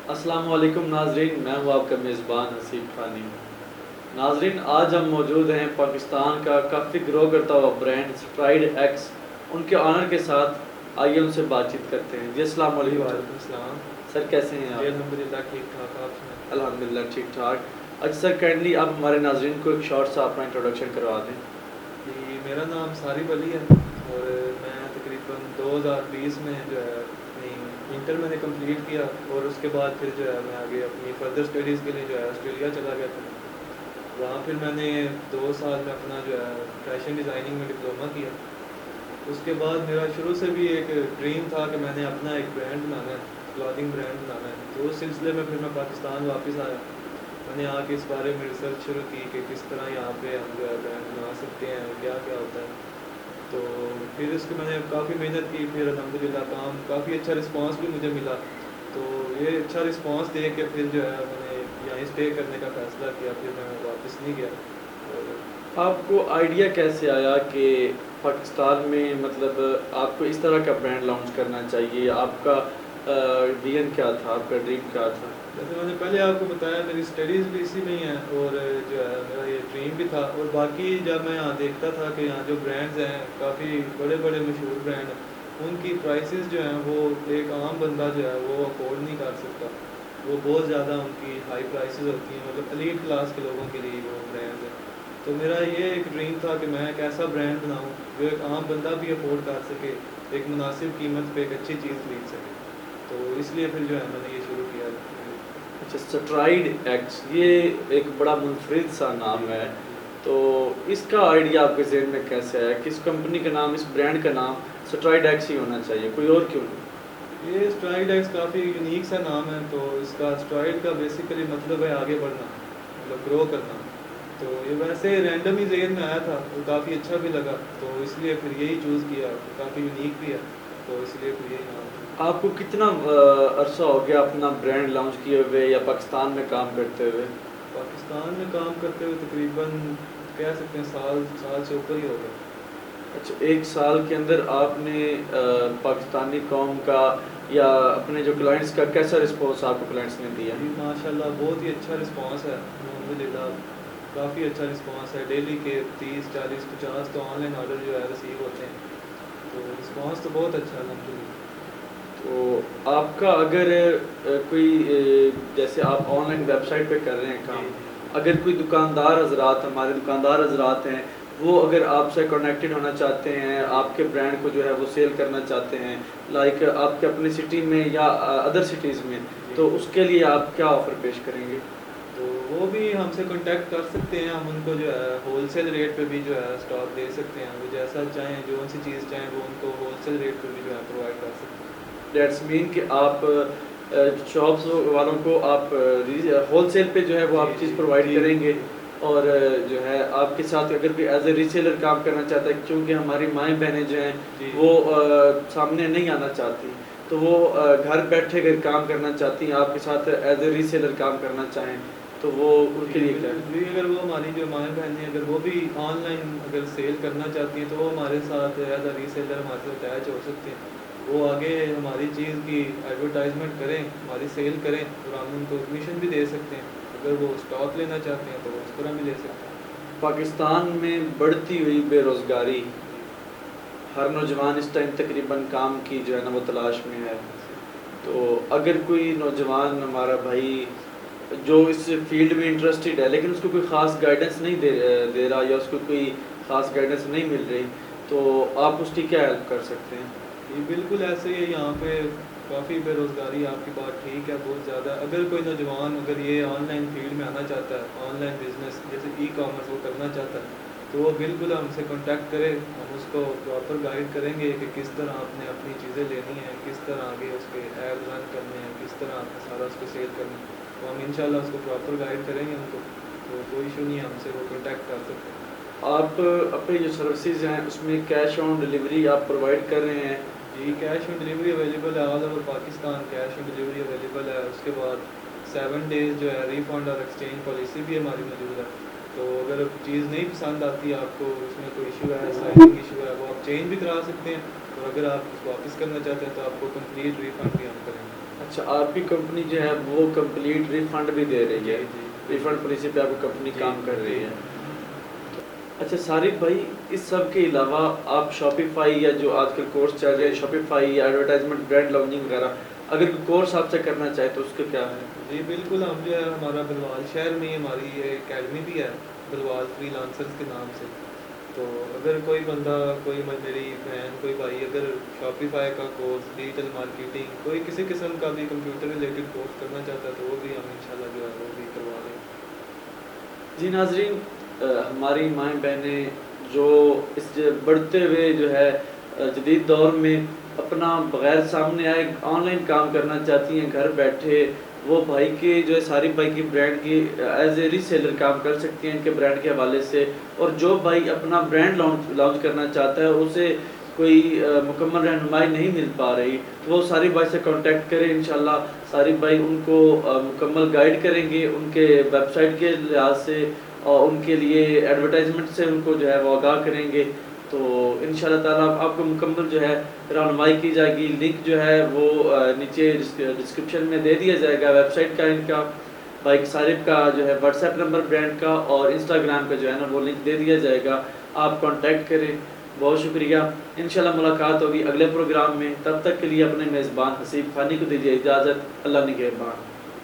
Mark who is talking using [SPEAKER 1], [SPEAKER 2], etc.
[SPEAKER 1] السلام علیکم ناظرین، میں ہوں آپ کا میزبان حسیب خانی۔ ناظرین، آج ہم موجود ہیں پاکستان کا کافی گرو کرتا ہوا برانڈ سٹرائیڈ ایکس، ان کے آنر کے ساتھ۔ آئیے ان سے بات چیت کرتے ہیں۔ جی السلام علیکم۔
[SPEAKER 2] وعلیکم السلام
[SPEAKER 1] سر کیسے ہیں
[SPEAKER 2] جی،
[SPEAKER 1] آپ؟
[SPEAKER 2] الحمدللہ ٹھیک ٹھاک، آپ سنائیں؟
[SPEAKER 1] الحمدللہ ٹھیک ٹھاک۔ اچھا سر، کائنڈلی آپ ہمارے ناظرین کو ایک شارٹ سا اپنا انٹروڈکشن کروا دیں۔
[SPEAKER 2] جی، میرا نام ثارب علی ہے اور میں تقریباً 2020 میں جو ہے اپنی انٹر میں نے کمپلیٹ کیا، اور اس کے بعد پھر جو ہے میں آگے اپنی فردر اسٹڈیز کے لیے جو ہے آسٹریلیا چلا گیا تھا۔ وہاں پھر میں نے 2 سال میں اپنا جو ہے فیشن ڈیزائننگ میں ڈپلومہ کیا۔ اس کے بعد میرا شروع سے بھی ایک ڈریم تھا کہ میں نے اپنا ایک برانڈ بنانا ہے، کلاتھنگ برانڈ بنانا ہے۔ تو اس سلسلے میں پھر میں پاکستان واپس آیا۔ میں نے آ کے اس بارے میں ریسرچ شروع کی کہ کس طرح یہاں پہ ہم جو ہے برانڈ بنا سکتے ہیں، کیا کیا ہوتا ہے۔ تو پھر اس کی میں نے کافی محنت کی، پھر الحمدللہ کافی اچھا رسپانس بھی مجھے ملا۔ تو یہ اچھا رسپانس دے کے پھر جو ہے میں نے یہیں اسٹے کرنے کا فیصلہ کیا، پھر میں واپس نہیں گیا۔
[SPEAKER 1] آپ کو آئیڈیا کیسے آیا کہ پاکستان میں مطلب آپ کو اس طرح کا برانڈ لانچ کرنا چاہیے؟ آپ کا ویژن کیا تھا، آپ کا ڈریم کیا تھا؟
[SPEAKER 2] جیسے میں نے پہلے آپ کو بتایا، میری اسٹڈیز بھی اسی میں ہی ہیں، اور جو ہے میرا یہ ڈریم بھی تھا۔ اور باقی جب میں یہاں دیکھتا تھا کہ یہاں جو برانڈز ہیں، کافی بڑے بڑے مشہور برانڈ ہیں، ان کی پرائسز جو ہیں وہ ایک عام بندہ جو ہے وہ افورڈ نہیں کر سکتا۔ وہ بہت زیادہ ان کی ہائی پرائسز ہوتی ہیں، مطلب ایلیٹ کلاس کے لوگوں کے لیے وہ برانڈز ہیں۔ تو میرا یہ ایک ڈریم تھا کہ میں ایک ایسا برانڈ بناؤں جو ایک عام بندہ بھی افورڈ کر سکے، ایک مناسب قیمت پہ ایک اچھی چیز خرید سکے۔ تو اس لیے پھر جو ہے میں نے یہ شروع کیا۔
[SPEAKER 1] اچھا، سٹرائیڈ ایکس، یہ ایک بڑا منفرد سا نام ہے، تو اس کا آئیڈیا آپ کے ذہن میں کیسے آیا کہ اس کمپنی کا نام، اس برانڈ کا نام سٹرائیڈ ایکس ہی ہونا چاہیے، کوئی اور کیوں نہیں؟
[SPEAKER 2] یہ اسٹرائیڈ ایکس کافی یونیک سا نام ہے۔ تو اس کا اسٹرائیڈ کا بیسیکلی مطلب ہے آگے بڑھنا، مطلب گرو کرنا۔ تو یہ ویسے رینڈم ہی ذہن میں آیا تھا، وہ کافی اچھا بھی لگا، تو اس لیے پھر یہی چوز کیا۔ کافی یونیک بھی ہے، تو اس لیے پھر یہی نام ہے۔
[SPEAKER 1] آپ کو کتنا عرصہ ہو گیا اپنا برانڈ لانچ کیے ہوئے یا پاکستان میں کام کرتے ہوئے؟
[SPEAKER 2] پاکستان میں کام کرتے ہوئے تقریباً کہہ سکتے ہیں سال سے اوپر ہی ہو گیا۔
[SPEAKER 1] اچھا، 1 سال کے اندر آپ نے پاکستانی قوم کا یا اپنے جو کلائنٹس کا کیسا رسپانس آپ کو کلائنٹس نے دیا؟
[SPEAKER 2] جی ماشاء اللہ، بہت ہی اچھا رسپانس ہے الحمدللہ، کافی اچھا رسپانس ہے۔ ڈیلی کے 30 40 50 تو آن لائن آرڈر جو ہے ریسیو ہوتے ہیں، تو رسپانس تو بہت اچھا ہے الحمدللہ۔
[SPEAKER 1] تو آپ کا اگر کوئی جیسے آپ آن لائن ویب سائٹ پہ کر رہے ہیں کام، اگر کوئی دکاندار حضرات، ہمارے دکاندار حضرات ہیں، وہ اگر آپ سے کنیکٹڈ ہونا چاہتے ہیں، آپ کے برانڈ کو جو ہے وہ سیل کرنا چاہتے ہیں، لائک آپ کے اپنی سٹی میں یا ادر سٹیز میں، تو اس کے لیے آپ کیا آفر پیش کریں گے؟
[SPEAKER 2] تو وہ بھی ہم سے کانٹیکٹ کر سکتے ہیں، ہم ان کو جو ہے ہول سیل ریٹ پہ بھی جو ہے اسٹاک دے سکتے ہیں۔ وہ جیسا چاہیں، جو سی چیز چاہیں، وہ ان کو ہول سیل ریٹ پہ بھی جو ہے پرووائڈ کر سکتے ہیں۔
[SPEAKER 1] دیٹس مین کہ آپ شاپس والوں کو آپ ہول سیل پہ جو ہے وہ آپ چیز پرووائڈ کریں گے، اور جو ہے آپ کے ساتھ اگر کوئی ایز اے ریسیلر کام کرنا چاہتا ہے، کیونکہ ہماری مائیں بہنیں جو ہیں وہ سامنے نہیں آنا چاہتی، تو وہ گھر بیٹھے اگر کام کرنا چاہتی ہیں، آپ کے ساتھ ایز اے ریسیلر کام کرنا چاہیں، تو وہ ان کے لیے کیا ہے؟
[SPEAKER 2] اگر وہ ہماری جو مائیں بہنیں اگر وہ بھی آن لائن اگر سیل کرنا چاہتی ہیں، تو وہ ہمارے ساتھ ایز اے ریسیلر ہمارے ساتھ اٹیچ ہو سکتے ہیں۔ وہ آگے ہماری چیز کی ایڈورٹائزمنٹ کریں، ہماری سیل کریں، اور ہم ان کو کمیشن بھی دے سکتے ہیں۔ اگر وہ اسٹاک لینا چاہتے ہیں تو وہ اس طرح بھی لے سکتے ہیں۔
[SPEAKER 1] پاکستان میں بڑھتی ہوئی بے روزگاری، ہر نوجوان اس ٹائم تقریباً کام کی جو ہے نا وہ تلاش میں ہے، تو اگر کوئی نوجوان ہمارا بھائی جو اس فیلڈ میں انٹرسٹڈ ہے لیکن اس کو کوئی خاص گائیڈنس نہیں دے رہا، یا اس کو کوئی خاص گائیڈنس نہیں مل رہی، تو آپ اس کی کیا ہیلپ کر سکتے ہیں؟
[SPEAKER 2] یہ بالکل ایسے ہی ہے، یہاں پہ کافی بے روزگاری، آپ کی بات ٹھیک ہے، بہت زیادہ۔ اگر کوئی نوجوان اگر یہ آن لائن فیلڈ میں آنا چاہتا ہے، آن لائن بزنس جیسے ای کامرس وہ کرنا چاہتا ہے، تو وہ بالکل ہم سے کانٹیکٹ کرے، ہم اس کو پراپر گائیڈ کریں گے کہ کس طرح آپ نے اپنی چیزیں لینی ہیں، کس طرح آگے اس کے ایڈ رن کرنے ہیں، کس طرح آپ نے سارا اس کو سیل کرنا ہے۔ تو ہم انشاءاللہ اس کو پراپر گائیڈ کریں گے ان کو، تو کوئی ایشو نہیں ہے، ہم سے وہ کانٹیکٹ کر سکتے ہیں۔
[SPEAKER 1] آپ اپنی جو سروسز ہیں اس میں کیش آن ڈلیوری آپ پرووائڈ کر رہے ہیں؟
[SPEAKER 2] جی، کیش آن ڈلیوری اویلیبل ہے، all over Pakistan cash on delivery available ہے۔ اس کے بعد 7 days جو ہے ریفنڈ اور ایکسچینج پالیسی بھی ہماری موجود ہے۔ تو اگر چیز نہیں پسند آتی آپ کو، اس میں کوئی ایشو ہے، سائزنگ ایشو ہے، وہ آپ چینج بھی کرا سکتے ہیں، اور اگر آپ اس کو واپس کرنا چاہتے ہیں تو آپ کو کمپلیٹ ریفنڈ بھی ہم کریں گے۔
[SPEAKER 1] اچھا آپ کی کمپنی جو ہے وہ کمپلیٹ ریفنڈ بھی دے رہی ہے؟
[SPEAKER 2] جی
[SPEAKER 1] ریفنڈ پالیسی پہ آپ کی کمپنی
[SPEAKER 2] جی
[SPEAKER 1] کام کر رہی
[SPEAKER 2] جی۔
[SPEAKER 1] ہے؟ اچھا صارف بھائی، اس سب کے علاوہ آپ شاپیفائی یا جو آج کل کورس چل رہے ہیں شاپیفائی یا ایڈورٹائزمنٹ برانڈ لانچنگ وغیرہ، اگر کوئی کورس آپ سے کرنا چاہے تو اس کا کیا ہے؟
[SPEAKER 2] جی بالکل، ہم جو ہے ہمارا بلوال شہر میں ہماری یہ اکیڈمی بھی ہے بلوال فری لانسرز کے نام سے، تو اگر کوئی بندہ، کوئی میری بہن، کوئی بھائی اگر شاپیفائی کا کورس، ڈیجیٹل مارکیٹنگ، کوئی کسی قسم کا بھی کمپیوٹر ریلیٹڈ کورس کرنا چاہتا ہے تو وہ بھی ہم انشاءاللہ جو ہے وہ بھی کروا رہے ہیں۔
[SPEAKER 1] جی ناظرین، ہماری مائیں بہنیں جو اس بڑھتے ہوئے جو ہے جدید دور میں اپنا بغیر سامنے آئے آن لائن کام کرنا چاہتی ہیں، گھر بیٹھے وہ بھائی کے جو ہے صارف بھائی کی برانڈ کی ایز اے ری سیلر کام کر سکتی ہیں ان کے برانڈ کے حوالے سے، اور جو بھائی اپنا برانڈ لانچ کرنا چاہتا ہے اسے کوئی مکمل رہنمائی نہیں مل پا رہی تو وہ صارف بھائی سے کانٹیکٹ کریں، انشاءاللہ صارف بھائی ان کو مکمل گائیڈ کریں گے ان کے ویب سائٹ کے لحاظ سے، اور ان کے لیے ایڈورٹائزمنٹ سے ان کو جو ہے وہ آگاہ کریں گے، تو انشاءاللہ تعالیٰ آپ کو مکمل جو ہے رہنمائی کی جائے گی۔ لنک جو ہے وہ نیچے ڈسکرپشن میں دے دیا جائے گا، ویب سائٹ کا، ان کا بھائی صارف کا جو ہے واٹس ایپ نمبر برانڈ کا اور انسٹاگرام کا جو ہے نا وہ لنک دے دیا جائے گا، آپ کانٹیکٹ کریں۔ بہت شکریہ، انشاءاللہ ملاقات ہوگی اگلے پروگرام میں، تب تک کے لیے اپنے میزبان حسیب خانی کو دیجیے اجازت، اللہ نگہبان۔